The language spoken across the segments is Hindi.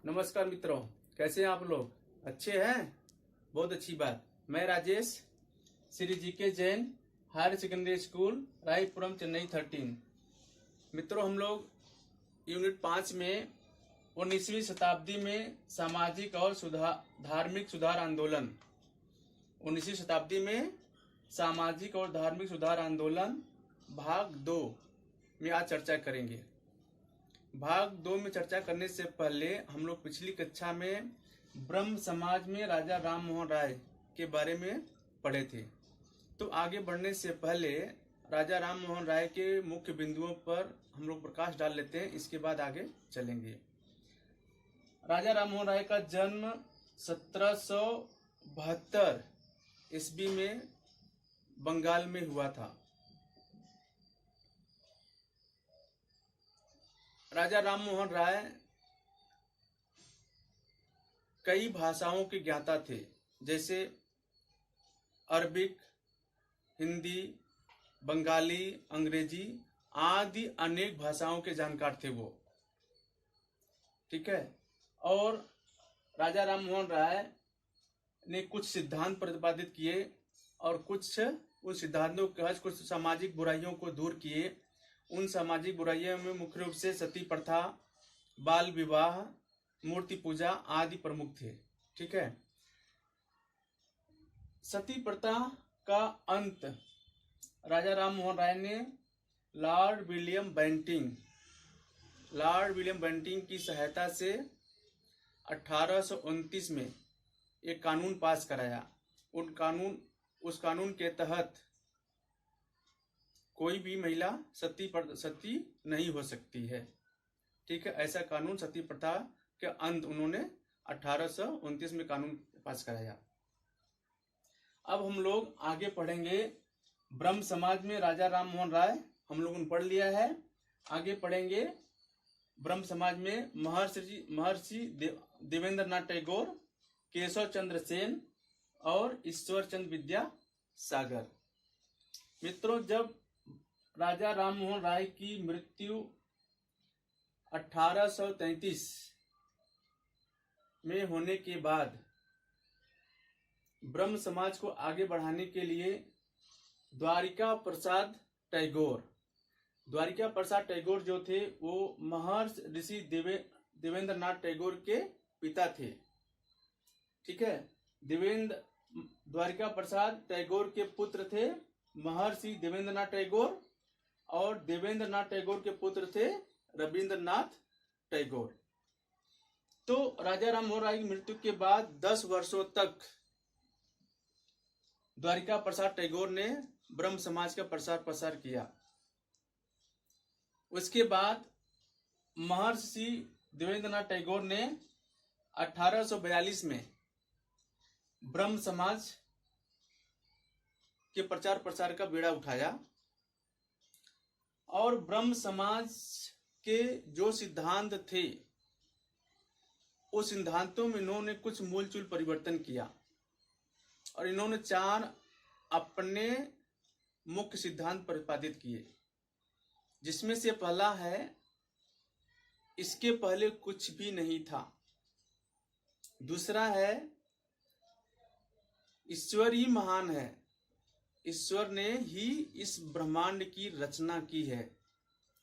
नमस्कार मित्रों, कैसे हैं आप लोग? अच्छे हैं? बहुत अच्छी बात। मैं Rajesh, Shri GK Jain higher secondary school, Royapuram, Chennai 13। मित्रों, हम लोग यूनिट 5 में 19वीं शताब्दी में सामाजिक और धार्मिक सुधार आंदोलन, 19वीं शताब्दी में सामाजिक और धार्मिक सुधार आंदोलन भाग 2 में आज चर्चा करेंगे। भाग 2 में चर्चा करने से पहले हम लोग पिछली कक्षा में ब्रह्म समाज में राजा राम मोहन राय के बारे में पढ़े थे। तो आगे बढ़ने से पहले राजा राम मोहन राय के मुख्य बिंदुओं पर हम लोग प्रकाश डाल लेते हैं, इसके बाद आगे चलेंगे। राजा राम मोहन राय का जन्म 1772 ईस्वी में बंगाल में हुआ था। राजा राम मोहन राय कई भाषाओं के ज्ञाता थे, जैसे अरबिक, हिंदी, बंगाली, अंग्रेजी आदि अनेक भाषाओं के जानकार थे वो। ठीक है। और राजा राम मोहन राय ने कुछ सिद्धांत प्रतिपादित किए और कुछ उन सिद्धांतों के कुछ सामाजिक बुराइयों को दूर किए। उन सामाजिक बुराइयों में मुख्य रूप से सती प्रथा, बाल विवाह, मूर्ति पूजा आदि प्रमुख थे। ठीक है। सती प्रथा का अंत राजा राम मोहन राय ने लॉर्ड विलियम बेंटिंक की सहायता से 1829 में एक कानून पास कराया। उस कानून के तहत कोई भी महिला सती नहीं हो सकती है। ठीक है। ऐसा कानून सती प्रथा के अंत उन्होंने 1829 में कानून पास कराया। अब हम लोग आगे पढ़ेंगे ब्रह्म समाज में राजा राम मोहन राय, हम लोगों ने पढ़ लिया है। आगे पढ़ेंगे ब्रह्म समाज में महर्षि देवेंद्रनाथ टैगोर, केशव चंद्र सेन और ईश्वर चंद्र विद्यासागर। मित्रों, जब राजा राम मोहन राय की मृत्यु 1833 में होने के बाद ब्रह्म समाज को आगे बढ़ाने के लिए द्वारिका प्रसाद टैगोर जो थे वो महर्षि ऋषि देवेंद्रनाथ टैगोर के पिता थे। ठीक है। द्वारिका प्रसाद टैगोर के पुत्र थे महर्षि देवेंद्रनाथ टैगोर, और देवेंद्रनाथ टैगोर के पुत्र थे रविंद्रनाथ टैगोर। तो राजा राम मोहन राय की मृत्यु के बाद 10 वर्षों तक द्वारिका प्रसाद टैगोर ने ब्रह्म समाज का प्रसार प्रसार किया। उसके बाद महर्षि देवेंद्रनाथ टैगोर ने 1842 में ब्रह्म समाज के प्रचार प्रसार का बीड़ा उठाया और ब्रह्म समाज के जो सिद्धांत थे उस सिद्धांतों में इन्होंने कुछ मूलचूल परिवर्तन किया और इन्होंने 4 अपने मुख्य सिद्धांत प्रतिपादित किए, जिसमें से पहला है इसके पहले कुछ भी नहीं था। दूसरा है ईश्वर ही महान है, ईश्वर ने ही इस ब्रह्मांड की रचना की है,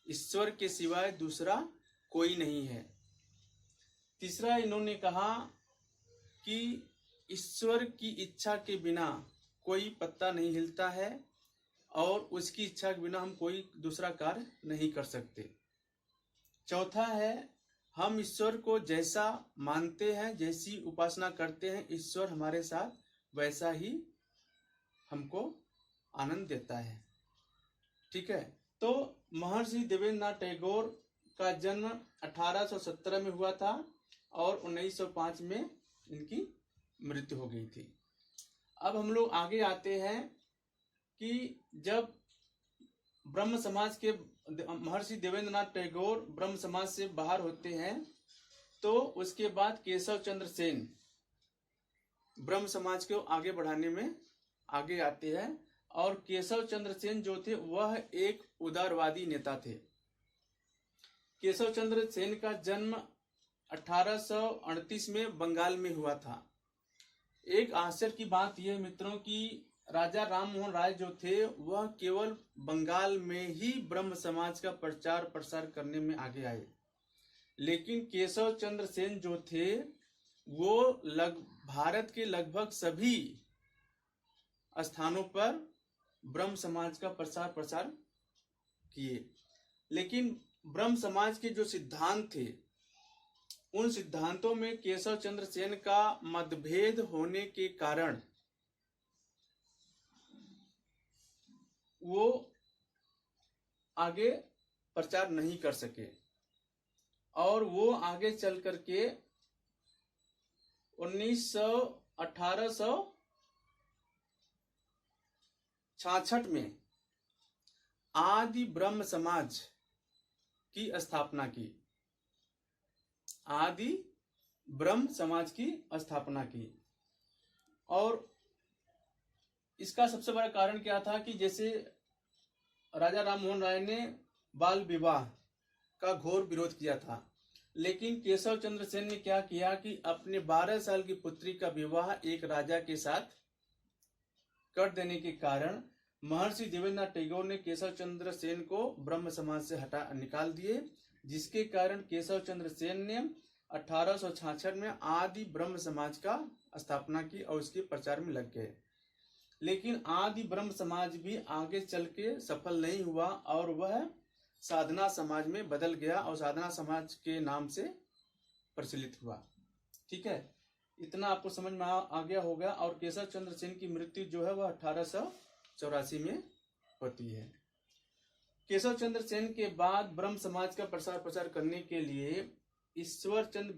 ईश्वर के सिवाय दूसरा कोई नहीं है। तीसरा इन्होंने कहा कि ईश्वर की इच्छा के बिना कोई पत्ता नहीं हिलता है और उसकी इच्छा के बिना हम कोई दूसरा कार्य नहीं कर सकते। चौथा है हम ईश्वर को जैसा मानते हैं, जैसी उपासना करते हैं, ईश्वर हमारे साथ वैसा ही हमको आनंद देता है। ठीक है। तो महर्षि देवेंद्रनाथ टैगोर का जन्म 1817 में हुआ था और 1905 में इनकी मृत्यु हो गई थी। अब हम लोग आगे आते हैं कि जब ब्रह्म समाज के महर्षि देवेंद्रनाथ टैगोर ब्रह्म समाज से बाहर होते हैं तो उसके बाद केशव चंद्र सेन ब्रह्म समाज को आगे बढ़ाने में आगे आते हैं। और केशव चंद्र सेन जो थे वह एक उदारवादी नेता थे। केशव चंद्र सेन का जन्म 1838 में बंगाल में हुआ था। एक आश्चर्य की बात यह मित्रों कि राजा राम मोहन राय जो थे वह केवल बंगाल में ही ब्रह्म समाज का प्रचार प्रसार करने में आगे आए, लेकिन केशव चंद्र सेन जो थे वो भारत के लगभग सभी स्थानों पर ब्रह्म समाज का प्रसार प्रसार किए। लेकिन ब्रह्म समाज के जो सिद्धांत थे उन सिद्धांतों में केशव चंद्र सेन का मतभेद होने के कारण वो आगे प्रचार नहीं कर सके और वो आगे चल करके 1866 में आदि ब्रह्म समाज की स्थापना की। आदि ब्रह्म समाज की स्थापना की। और इसका सबसे बड़ा कारण क्या था कि जैसे राजा राम मोहन राय ने बाल विवाह का घोर विरोध किया था, लेकिन केशव चंद्र सेन ने क्या किया कि अपने 12 साल की पुत्री का विवाह एक राजा के साथ कर देने के कारण महर्षि देवेंद्रनाथ टैगोर ने केशव चंद्र सेन को ब्रह्म समाज से निकाल दिए, जिसके कारण केशव चंद्र सेन ने 1866 में आदि ब्रह्म समाज का स्थापना की और उसके प्रचार में लग गए। लेकिन आदि ब्रह्म समाज भी आगे चल के सफल नहीं हुआ और वह साधना समाज में बदल गया और साधना समाज के नाम से प्रचलित हुआ। ठीक है, इतना आपको समझ में आ गया होगा। और केशव चंद्र सेन की मृत्यु जो है वह 1884 में होती है। केशव चंद्र सेन के बाद ब्रह्म समाज का प्रसार प्रचार करने के लिए ईश्वरचंद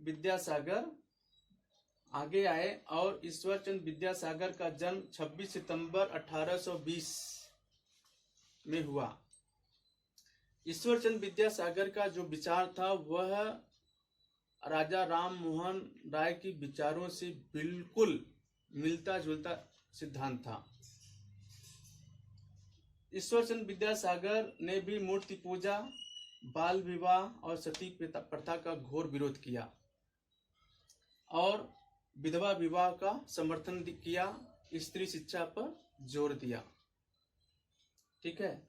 विद्यासागर आगे आए और ईश्वरचंद विद्यासागर का जन्म 26 सितंबर 1820 में हुआ। ईश्वरचंद विद्यासागर का जो विचार था वह राजा राम मोहन राय के विचारों से बिल्कुल मिलता जुलता सिद्धांत था। ईश्वरचंद विद्यासागर ने भी मूर्ति पूजा, बाल विवाह और सती प्रथा का घोर विरोध किया और विधवा विवाह का समर्थन किया, स्त्री शिक्षा पर जोर दिया। ठीक है,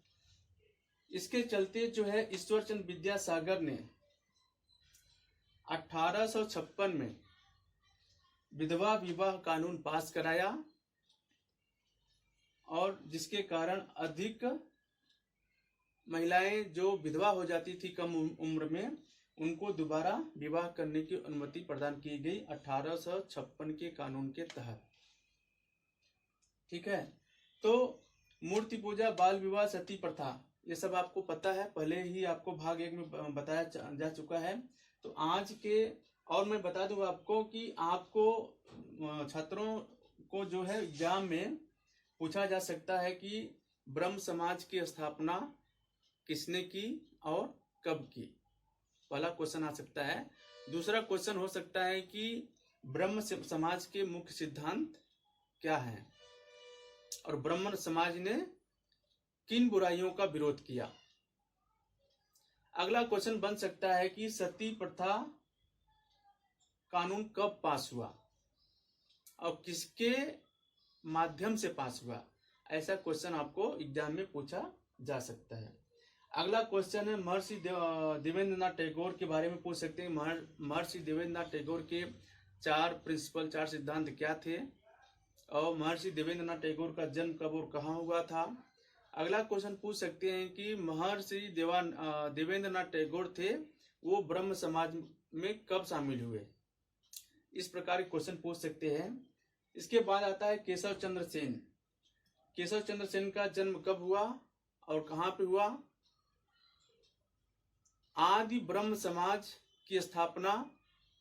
इसके चलते जो है ईश्वरचंद विद्यासागर ने 1856 में विधवा विवाह कानून पास कराया और जिसके कारण अधिक महिलाएं जो विधवा हो जाती थी कम उम्र में उनको दोबारा विवाह करने की अनुमति प्रदान की गई 1856 के कानून के तहत। ठीक है, तो मूर्ति पूजा, बाल विवाह, सती प्रथा ये सब आपको पता है, पहले ही आपको भाग 1 में बताया जा चुका है। तो आज के और मैं बता दूं आपको कि आपको छात्रों को जो है एग्जाम में पूछा जा सकता है कि ब्रह्म समाज की स्थापना किसने की और कब की। पहला क्वेश्चन आ सकता है। दूसरा क्वेश्चन हो सकता है कि ब्रह्म समाज के मुख्य सिद्धांत क्या हैं और ब्राह्मण समाज ने किन बुराइयों का विरोध किया। अगला क्वेश्चन बन सकता है कि सती प्रथा कानून कब पास हुआ और किसके माध्यम से पास हुआ। ऐसा क्वेश्चन आपको एग्जाम में पूछा जा सकता है। अगला क्वेश्चन है महर्षि देवेंद्रनाथ टैगोर के बारे में पूछ सकते हैं। महर्षि देवेंद्रनाथ टैगोर के 4 सिद्धांत क्या थे और महर्षि देवेंद्रनाथ टैगोर का जन्म कब और कहाँ हुआ था। अगला क्वेश्चन पूछ सकते हैं कि महर्षि देवेंद्रनाथ टैगोर थे वो ब्रह्म समाज में कब शामिल हुए। इस प्रकार के क्वेश्चन पूछ सकते हैं। इसके बाद आता है केशव चंद्र सेन। केशव चंद्र सेन का जन्म कब हुआ और कहाँ पे हुआ। आदि ब्रह्म समाज की स्थापना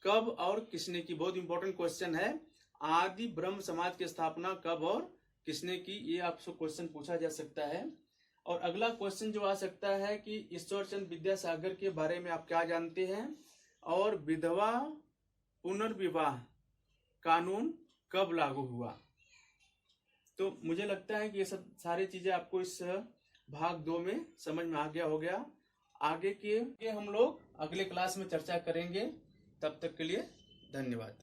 कब और किसने की। बहुत इंपॉर्टेंट क्वेश्चन है। आदि ब्रह्म समाज की स्थापना कब और किसने की, ये आपसे क्वेश्चन पूछा जा सकता है। और अगला क्वेश्चन जो आ सकता है कि ईश्वरचंद विद्यासागर के बारे में आप क्या जानते हैं और विधवा पुनर्विवाह कानून कब लागू हुआ। तो मुझे लगता है कि ये सब सारी चीजें आपको इस भाग 2 में समझ में आ गया हो गया। आगे हम लोग अगले क्लास में चर्चा करेंगे। तब तक के लिए धन्यवाद।